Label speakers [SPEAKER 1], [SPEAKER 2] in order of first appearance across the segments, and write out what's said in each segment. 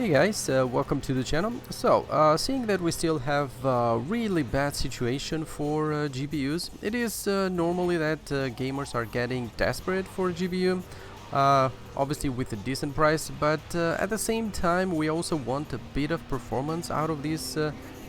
[SPEAKER 1] Hey guys, welcome to the channel. Seeing that we still have a really bad situation for GPUs, it is normally that gamers are getting desperate for GPU, obviously with a decent price, but at the same time we also want a bit of performance out of these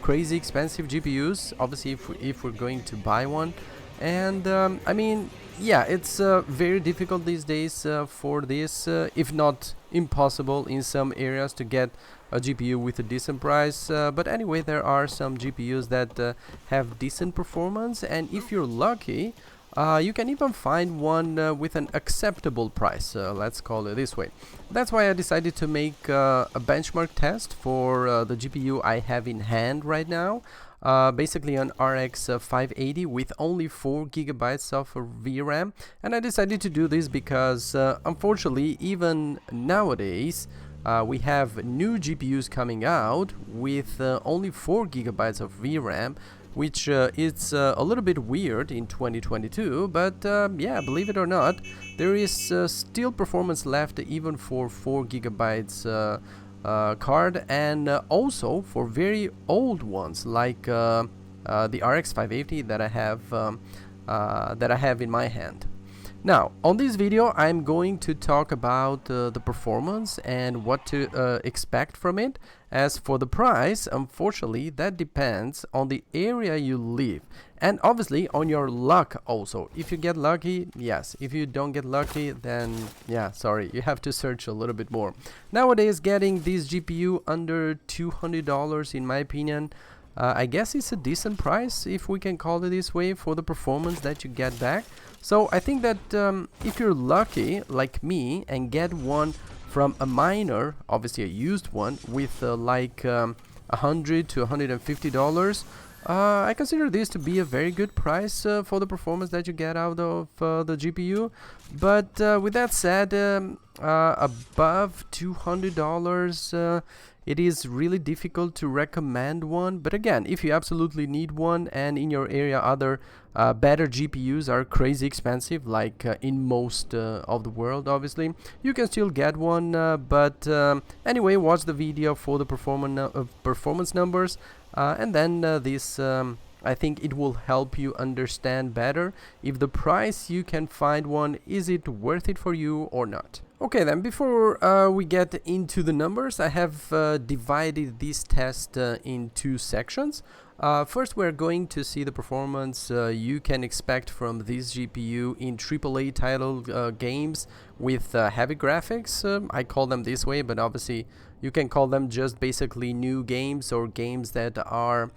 [SPEAKER 1] crazy expensive GPUs, obviously if we're going to buy one. And I mean, yeah, it's very difficult these days for this, if not impossible in some areas, to get a GPU with a decent price. But anyway, there are some GPUs that have decent performance, and if you're lucky, you can even find one with an acceptable price, let's call it this way. That's why I decided to make a benchmark test for the GPU I have in hand right now. Basically an RX 580 with only 4 gigabytes of VRAM, and I decided to do this because unfortunately even nowadays we have new GPUs coming out with only 4 gigabytes of VRAM, which is a little bit weird in 2022, but yeah, believe it or not, there is still performance left even for 4 gigabytes card, and also for very old ones like the RX 580 that I have in my hand. Now, on this video, I'm going to talk about the performance and what to expect from it. As for the price, unfortunately, that depends on the area you live and obviously on your luck also. If you get lucky, yes. If you don't get lucky, then yeah, sorry, you have to search a little bit more. Nowadays, getting this GPU under $200, in my opinion, I guess it's a decent price, if we can call it this way, for the performance that you get back. So I think that if you're lucky like me and get one from a miner, obviously a used one, with like $100 to $150, I consider this to be a very good price for the performance that you get out of the GPU. But with that said, above $200, it is really difficult to recommend one. But again, if you absolutely need one and in your area other better GPUs are crazy expensive, like in most of the world, obviously, you can still get one. But anyway, watch the video for the performance numbers, and then this I think it will help you understand better if the price you can find one, is it worth it for you or not. Okay, then before we get into the numbers, I have divided this test in two sections. First, we're going to see the performance you can expect from this GPU in AAA title games with heavy graphics. I call them this way, but obviously you can call them just basically new games or games that are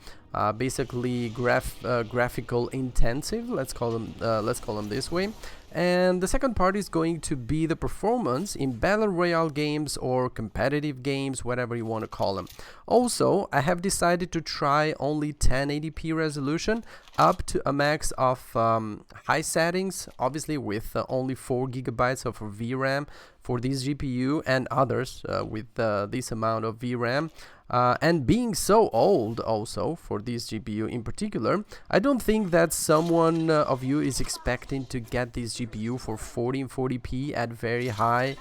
[SPEAKER 1] basically graphical intensive. Let's call them this way. And the second part is going to be the performance in battle royale games or competitive games, whatever you want to call them. Also, I have decided to try only 1080p resolution up to a max of high settings, obviously with only 4 gigabytes of VRAM for this GPU and others with this amount of VRAM. And being so old also for this GPU in particular, I don't think that someone of you is expecting to get this GPU for 1440p at very high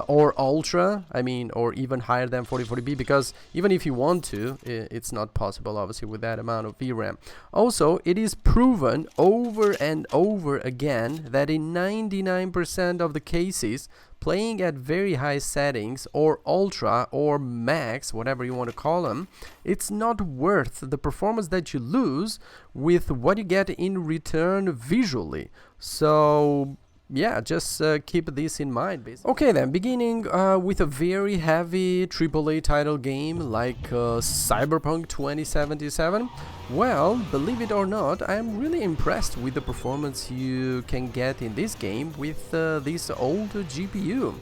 [SPEAKER 1] or ultra, I mean, or even higher than 1440p, because even if you want to, it's not possible obviously with that amount of VRAM. Also, it is proven over and over again that in 99% of the cases, playing at very high settings or ultra or max, whatever you want to call them, it's not worth the performance that you lose with what you get in return visually. So yeah, just keep this in mind, basically. Okay, then, beginning with a very heavy AAA title game like Cyberpunk 2077. Well, believe it or not, I am really impressed with the performance you can get in this game with this old GPU.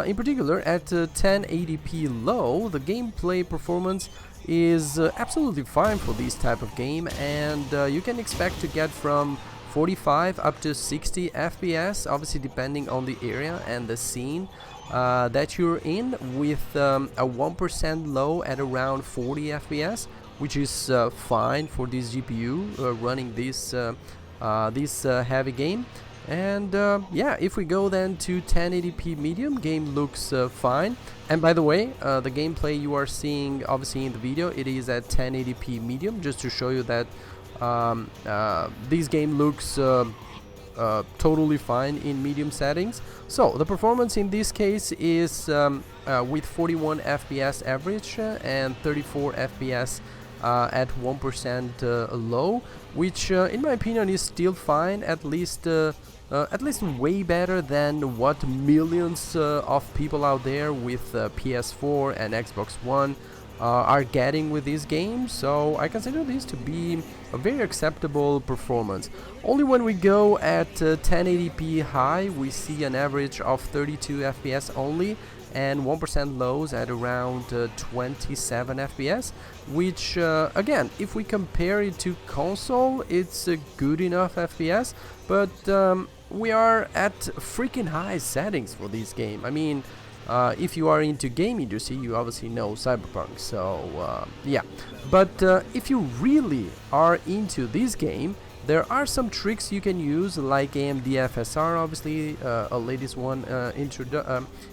[SPEAKER 1] In particular, at 1080p low, the gameplay performance is absolutely fine for this type of game, and you can expect to get from 45 up to 60 FPS, obviously depending on the area and the scene that you're in, with a 1% low at around 40 FPS, which is fine for this GPU running this heavy game. And yeah, if we go then to 1080p medium, game looks fine. And by the way, the gameplay you are seeing obviously in the video, it is at 1080p medium, just to show you that this game looks totally fine in medium settings. So the performance in this case is with 41 FPS average and 34 FPS at 1% low, which in my opinion is still fine, at least way better than what millions of people out there with PS4 and Xbox One are getting with this game. So I consider this to be a very acceptable performance. Only when we go at 1080p high, we see an average of 32 FPS only, and 1% lows at around 27 FPS, which again, if we compare it to console, it's a good enough FPS, but we are at freaking high settings for this game. I mean, if you are into game industry, you obviously know Cyberpunk, so yeah. But if you really are into this game, there are some tricks you can use, like AMD FSR, obviously, a latest one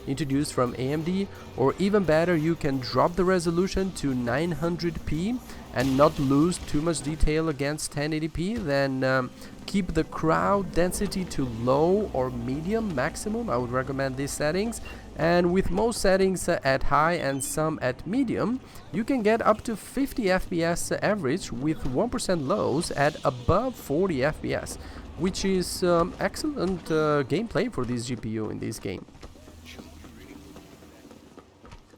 [SPEAKER 1] introduced from AMD, or even better, you can drop the resolution to 900p and not lose too much detail against 1080p, then keep the crowd density to low or medium maximum. I would recommend these settings, and with most settings at high and some at medium, you can get up to 50 FPS average with 1% lows at above 40 FPS, which is excellent gameplay for this GPU in this game.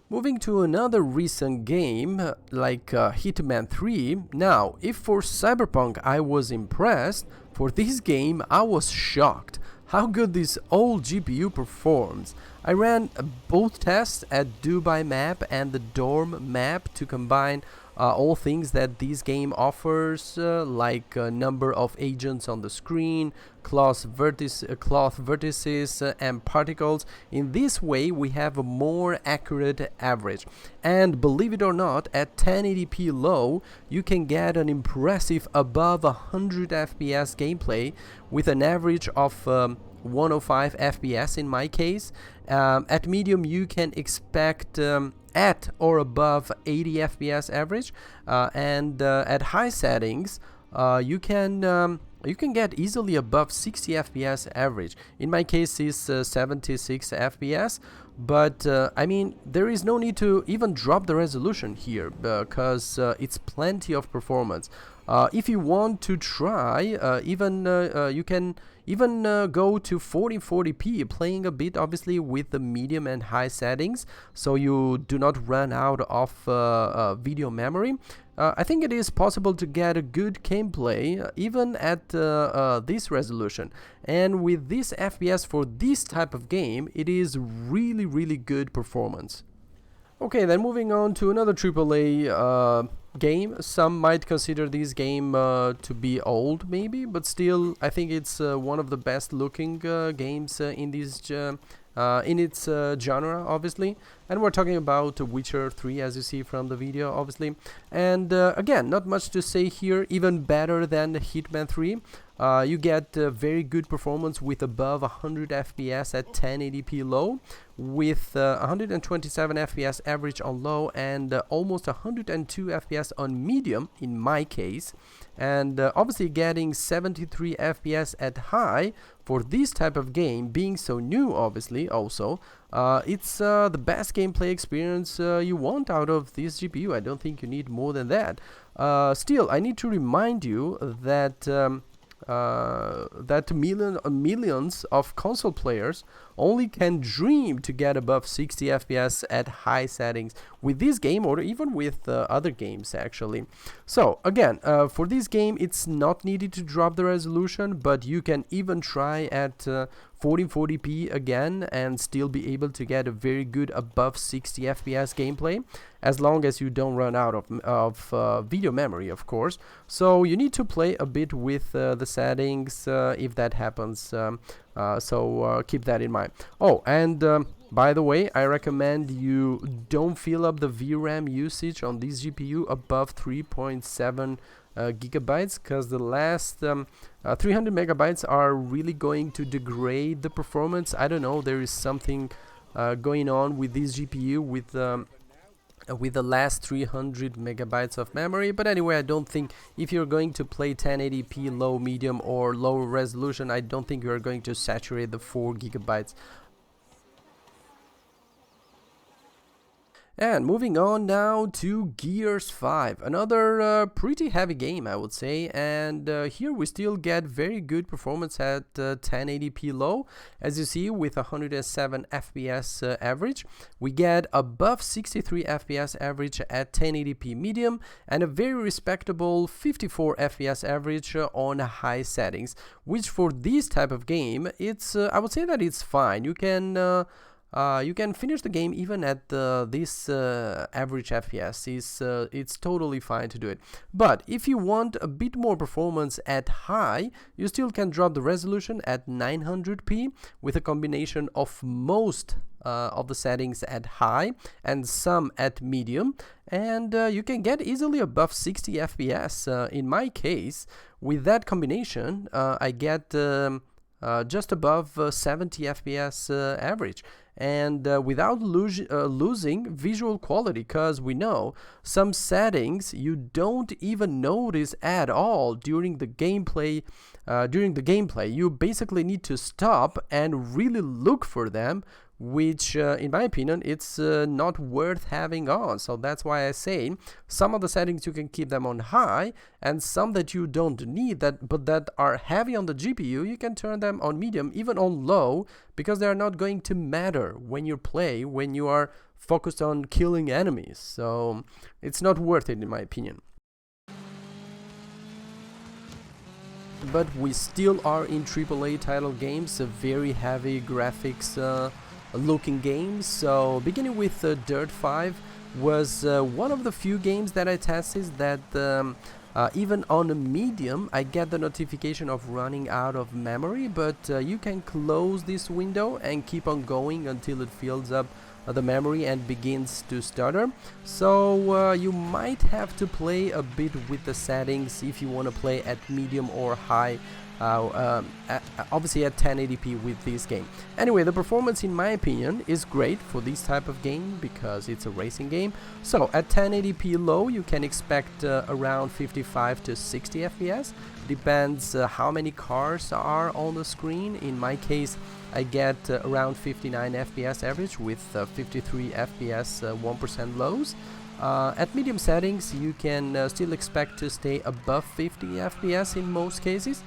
[SPEAKER 1] Moving to another recent game, like Hitman 3. Now, if for Cyberpunk I was impressed, for this game I was shocked how good this old GPU performs. I ran both tests at Dubai map and the dorm map to combine all things that this game offers, like number of agents on the screen, cloth vertices and particles. In this way we have a more accurate average, and believe it or not, at 1080p low you can get an impressive above 100 FPS gameplay with an average of 105 FPS in my case. At medium you can expect at or above 80 FPS average, and at high settings you can get easily above 60 FPS average. In my case is 76 FPS, but I mean, there is no need to even drop the resolution here, because it's plenty of performance. If you want to try, you can even go to 4040p, playing a bit obviously with the medium and high settings, so you do not run out of video memory. I think it is possible to get a good gameplay even at this resolution, and with this FPS for this type of game, it is really good performance. Okay, then moving on to another AAA game. Some might consider this game to be old maybe, but still I think it's one of the best looking games in this in its genre, obviously, and we're talking about Witcher 3, as you see from the video, obviously. And again, not much to say here, even better than Hitman 3. You get very good performance with above 100 FPS at 1080p low, with 127 FPS average on low, and almost 102 FPS on medium in my case, and obviously getting 73 FPS at high for this type of game, being so new obviously also. It's the best gameplay experience you want out of this GPU. I don't think you need more than that. Still, I need to remind you that millions of console players only can dream to get above 60 FPS at high settings with this game, or even with other games actually. So again, for this game it's not needed to drop the resolution, but you can even try at 1440p again and still be able to get a very good above 60 FPS gameplay, as long as you don't run out of video memory, of course. So you need to play a bit with the settings if that happens, so keep that in mind. Oh, and By the way, I recommend you don't fill up the VRAM usage on this GPU above 3.7 gigabytes, because the last 300 megabytes are really going to degrade the performance. I don't know, there is something going on with this GPU with the last 300 megabytes of memory. But anyway, I don't think if you're going to play 1080p low, medium or low resolution, I don't think you're going to saturate the 4 gigabytes. And moving on now to Gears 5, another pretty heavy game, I would say, and here we still get very good performance at 1080p low, as you see, with 107 FPS average. We get above 63 FPS average at 1080p medium, and a very respectable 54 FPS average on high settings, which for this type of game, it's I would say that it's fine. You can finish the game even at this average FPS. It's totally fine to do it. But if you want a bit more performance at high, you still can drop the resolution at 900p with a combination of most of the settings at high and some at medium, and you can get easily above 60 FPS. In my case, with that combination, I get just above 70 FPS average, and without losing visual quality, because we know some settings you don't even notice at all during the gameplay. You basically need to stop and really look for them, which in my opinion it's not worth having on. So that's why I say some of the settings you can keep them on high, and some that you don't need but that are heavy on the GPU, you can turn them on medium, even on low, because they are not going to matter when you play, when you are focused on killing enemies. So it's not worth it in my opinion. But we still are in AAA title games, very heavy graphics looking games. So beginning with Dirt 5 was one of the few games that I tested that even on a medium I get the notification of running out of memory, but you can close this window and keep on going until it fills up the memory and begins to stutter. So you might have to play a bit with the settings if you want to play at medium or high, obviously at 1080p with this game. Anyway, the performance in my opinion is great for this type of game because it's a racing game. So at 1080p low you can expect around 55 to 60 FPS. Depends how many cars are on the screen. In my case I get around 59 FPS average with 53 FPS 1% lows. At medium settings you can still expect to stay above 50 FPS in most cases,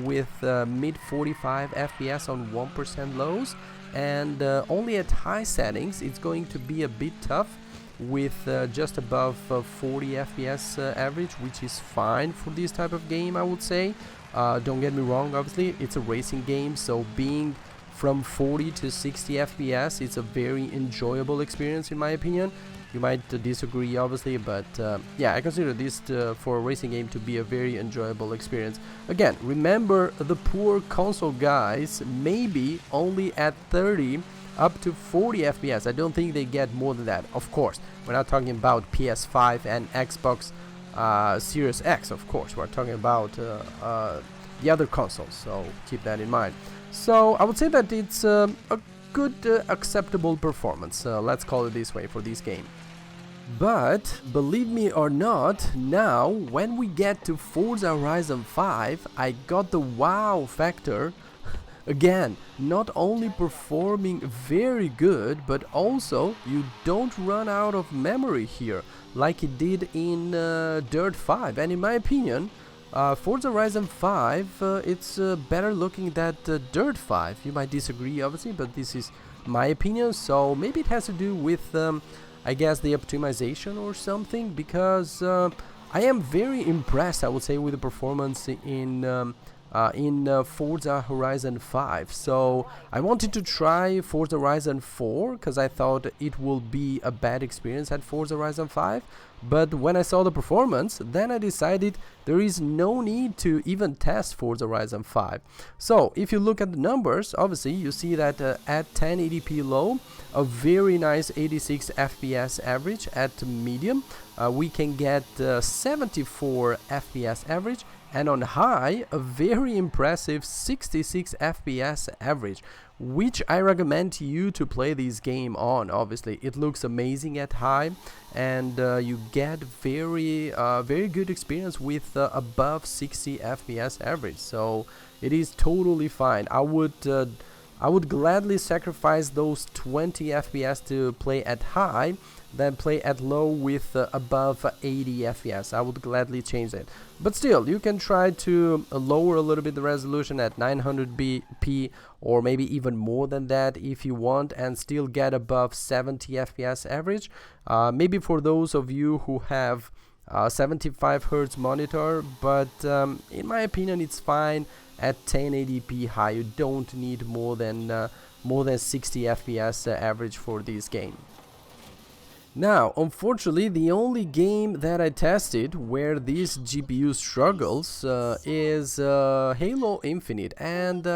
[SPEAKER 1] with mid 45 FPS on 1% lows, and only at high settings it's going to be a bit tough with just above 40 FPS average, which is fine for this type of game, I would say. Don't get me wrong, obviously it's a racing game, so being from 40 to 60 FPS, it's a very enjoyable experience in my opinion. You might disagree obviously, but yeah, I consider this for a racing game to be a very enjoyable experience. Again, remember the poor console guys maybe only at 30 up to 40 FPS. I don't think they get more than that. Of course, we're not talking about PS5 and Xbox Series X, of course. We're talking about the other consoles, so keep that in mind. So I would say that it's a good acceptable performance, let's call it this way, for this game. But believe me or not, now when we get to Forza Horizon 5, I got the wow factor. Again, not only performing very good, but also you don't run out of memory here like it did in Dirt 5. And in my opinion, Forza Horizon 5, it's better looking than Dirt 5. You might disagree obviously, but this is my opinion. So maybe it has to do with I guess the optimization or something, because I am very impressed, I would say, with the performance in in Forza Horizon 5. So I wanted to try Forza Horizon 4 because I thought it will be a bad experience at Forza Horizon 5. But when I saw the performance, then I decided there is no need to even test Forza Horizon 5. So if you look at the numbers, obviously you see that at 1080p low, a very nice 86 FPS average. At medium, we can get 74 FPS average, and on high, a very impressive 66 FPS average, which I recommend to you to play this game on. Obviously, it looks amazing at high, and you get very good experience with above 60 FPS average. So it is totally fine. I would gladly sacrifice those 20 FPS to play at high than play at low with above 80 FPS. I would gladly change it. But still, you can try to lower a little bit the resolution at 900p or maybe even more than that if you want, and still get above 70 FPS average. Maybe for those of you who have 75 Hz monitor, but in my opinion it's fine at 1080p high. You don't need more than 60 FPS average for this game. Now, unfortunately, the only game that I tested where this GPU struggles is Halo Infinite, and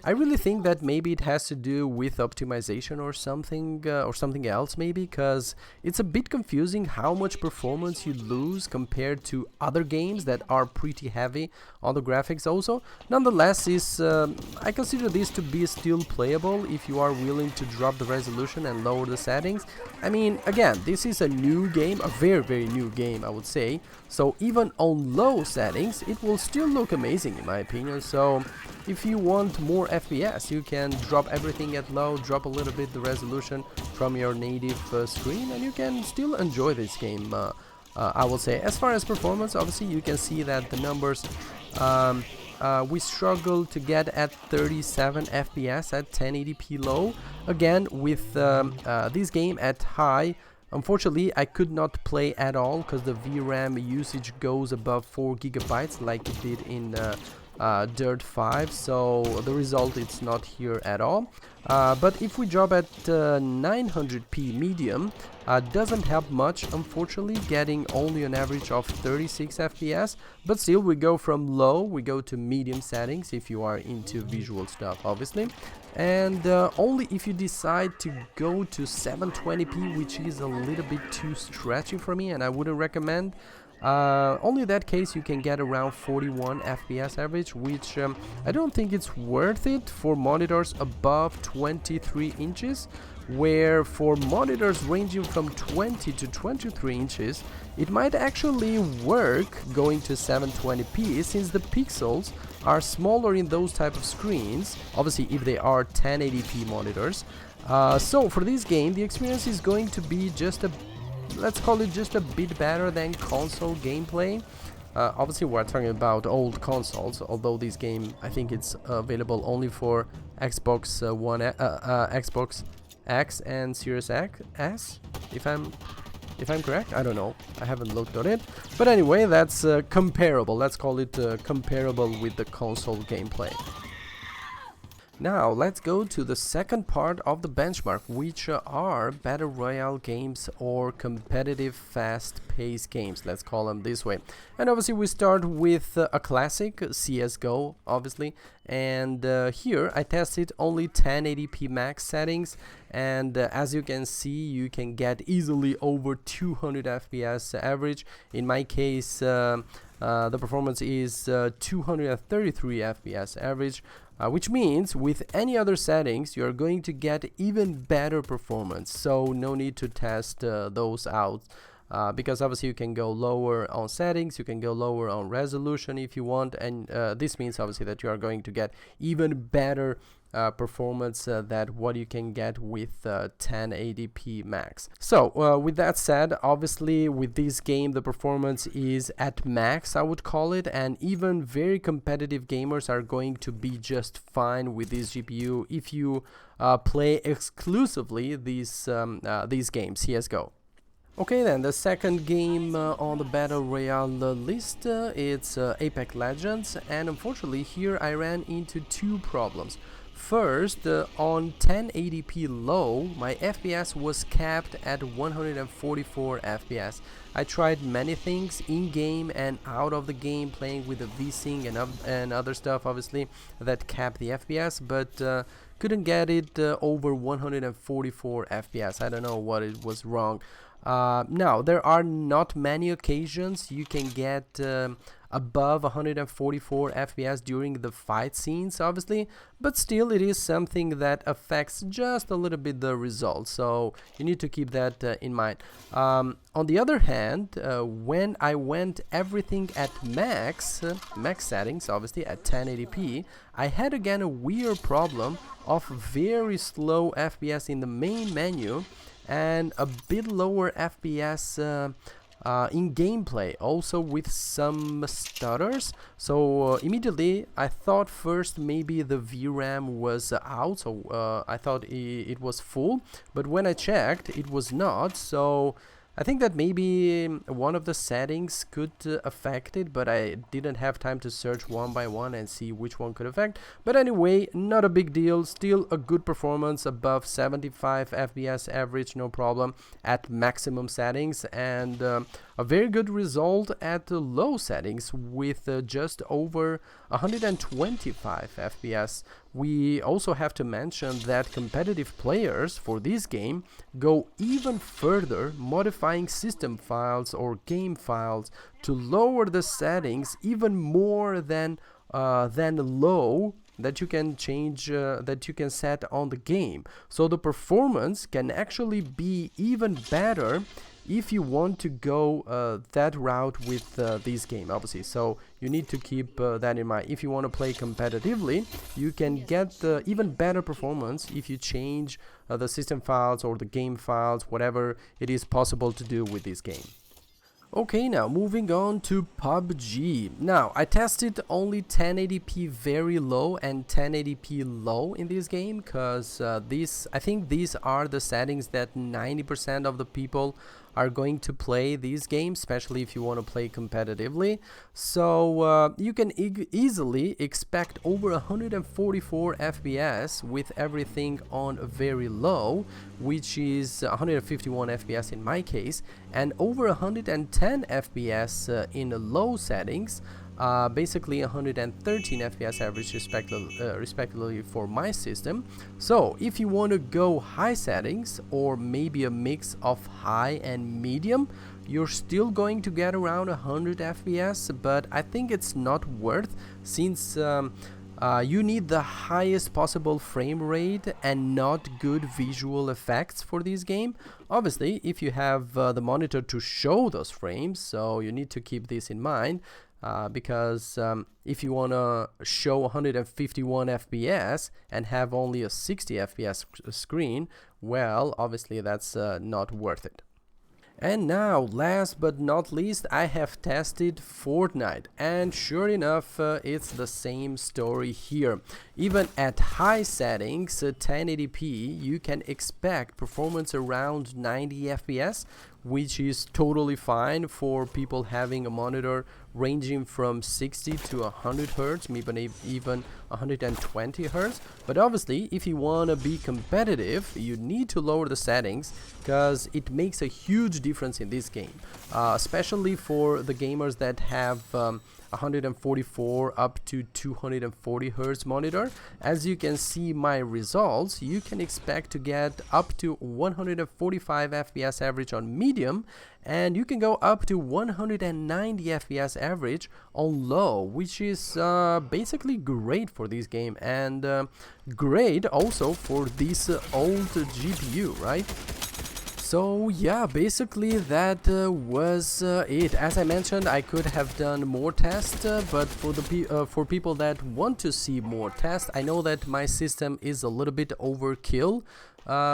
[SPEAKER 1] I really think that maybe it has to do with optimization or something else, maybe, because it's a bit confusing how much performance you lose compared to other games that are pretty heavy on the graphics also. Nonetheless, I consider this to be still playable if you are willing to drop the resolution and lower the settings. I mean, again, this is a new game, a very new game, I would say. So even on low settings, it will still look amazing in my opinion. So if you want more FPS, you can drop everything at low, drop a little bit the resolution from your native screen, and you can still enjoy this game. I will say, as far as performance, obviously you can see that the numbers we struggle to get at 37 FPS at 1080p low. Again, with this game at high, unfortunately I could not play at all because the VRAM usage goes above 4 GB like it did in Dirt 5, so the result it's not here at all. But if we drop at 900p medium, doesn't help much, unfortunately, getting only an average of 36 FPS. But still, we go from low, we go to medium settings if you are into visual stuff, obviously. And only if you decide to go to 720p, which is a little bit too stretchy for me and I wouldn't recommend. Only in that case you can get around 41 FPS average, which I don't think it's worth it for monitors above 23 inches, where for monitors ranging from 20 to 23 inches it might actually work going to 720p, since the pixels are smaller in those type of screens, obviously if they are 1080p monitors. So for this game the experience is going to be just let's call it just a bit better than console gameplay. Obviously we're talking about old consoles, although this game I think it's available only for Xbox One, Xbox X and Series X S, if I'm correct. I don't know, I haven't looked at it, but anyway, that's comparable. Let's call it comparable with the console gameplay. Now let's go to the second part of the benchmark, which are battle royale games or competitive fast-paced games, let's call them this way. And obviously we start with a classic, CSGO, obviously, and here I tested only 1080p max settings, and as you can see, you can get easily over 200 FPS average. In my case, the performance is 233 FPS average. Which means with any other settings you're going to get even better performance, so no need to test those out, because obviously you can go lower on settings, you can go lower on resolution if you want, and this means obviously that you are going to get even better performance than what you can get with 1080p max. So with that said, obviously with this game the performance is at max, I would call it, and even very competitive gamers are going to be just fine with this GPU if you play exclusively these games, CSGO. Okay then, the second game on the Battle Royale list, it's Apec Legends, and unfortunately here I ran into two problems. First, on 1080p low, my FPS was capped at 144 FPS. I tried many things in-game and out of the game, playing with the VSync and other stuff obviously that capped the FPS, but couldn't get it over 144 FPS. I don't know what it was wrong. Now, there are not many occasions you can get above 144 FPS during the fight scenes, obviously, but still it is something that affects just a little bit the results, so you need to keep that in mind. On the other hand, when I went everything at max settings, obviously at 1080p, I had again a weird problem of very slow FPS in the main menu and a bit lower FPS in gameplay, also with some stutters. So immediately I thought first maybe the VRAM was out, so I thought it was full, but when I checked it was not. So I think that maybe one of the settings could affect it, but I didn't have time to search one by one and see which one could affect. But anyway, not a big deal, still a good performance, above 75 FPS average, no problem, at maximum settings, and a very good result at low settings with just over 125 FPS. We also have to mention that competitive players for this game go even further, modifying system files or game files to lower the settings even more than low that you can change, that you can set on the game. So the performance can actually be even better if you want to go that route with this game, obviously. So you need to keep that in mind. If you want to play competitively, you can get even better performance if you change the system files or the game files, whatever it is possible to do with this game. Okay, now moving on to Pubg. Now, I tested only 1080p very low and 1080p low in this game, because I think these are the settings that 90% of the people are going to play these games, especially if you want to play competitively. So you can easily expect over 144 FPS with everything on very low, which is 151 FPS in my case, and over 110 FPS in low settings. Basically 113 FPS average respectively for my system. So if you want to go high settings, or maybe a mix of high and medium, you're still going to get around 100 FPS, but I think it's not worth, since you need the highest possible frame rate and not good visual effects for this game. Obviously, if you have the monitor to show those frames, so you need to keep this in mind. Because if you want to show 151 FPS and have only a 60 FPS screen, well, obviously that's not worth it. And now, last but not least, I have tested Fortnite, and sure enough, it's the same story here. Even at high settings, 1080p, you can expect performance around 90 FPS, which is totally fine for people having a monitor ranging from 60 to 100 Hz, maybe even 120 Hz. But obviously, if you want to be competitive, you need to lower the settings, because it makes a huge difference in this game, especially for the gamers that have 144 up to 240 Hz monitor. As you can see my results, you can expect to get up to 145 FPS average on medium, and you can go up to 190 FPS average on low, which is basically great for this game, and great also for this old GPU, right? So yeah, basically that was it. As I mentioned, I could have done more tests, but for people that want to see more tests, I know that my system is a little bit overkill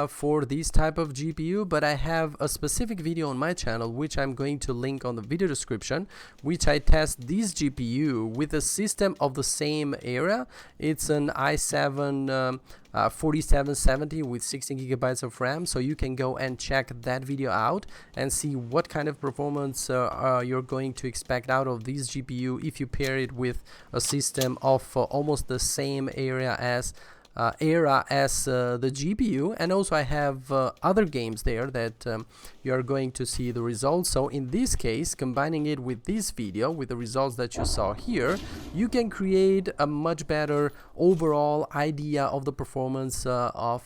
[SPEAKER 1] for this type of GPU, but I have a specific video on my channel which I'm going to link on the video description, which I test this GPU with a system of the same era. It's an i7 4770 with 16 gigabytes of RAM, so you can go and check that video out and see what kind of performance you're going to expect out of this GPU if you pair it with a system of almost the same era as the GPU. And also I have other games there that you are going to see the results. So in this case, combining it with this video with the results that you saw here, you can create a much better overall idea of the performance of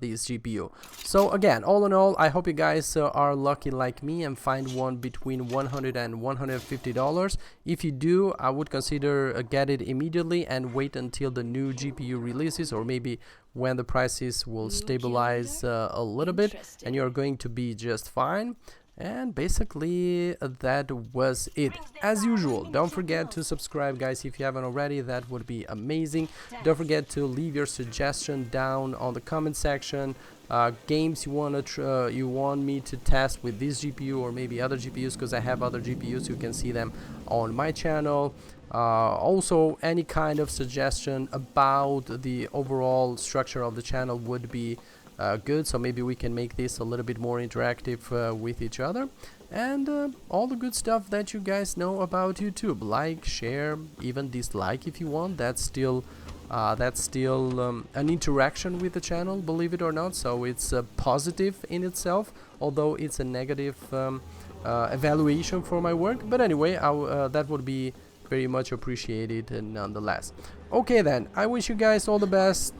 [SPEAKER 1] this GPU. So again, all in all, I hope you guys are lucky like me and find one between $100 and $150. If you do, I would consider get it immediately and wait until the new GPU releases, or maybe when the prices will stabilize a little bit, and you're going to be just fine. And basically that was it. As usual, don't forget to subscribe, guys, if you haven't already. That would be amazing. Don't forget to leave your suggestion down on the comment section. Games you want me to test with this GPU or maybe other GPUs, because I have other GPUs. You can see them on my channel. Also, any kind of suggestion about the overall structure of the channel would be good, so maybe we can make this a little bit more interactive with each other. And all the good stuff that you guys know about YouTube. Like, share, even dislike if you want. That's still an interaction with the channel, believe it or not. So it's positive in itself, although it's a negative evaluation for my work. But anyway, that would be very much appreciated nonetheless. Okay then, I wish you guys all the best.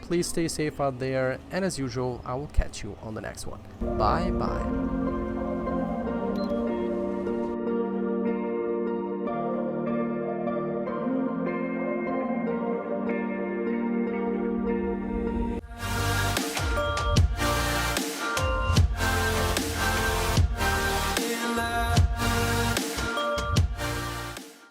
[SPEAKER 1] Please stay safe out there, and as usual, I will catch you on the next one. Bye bye.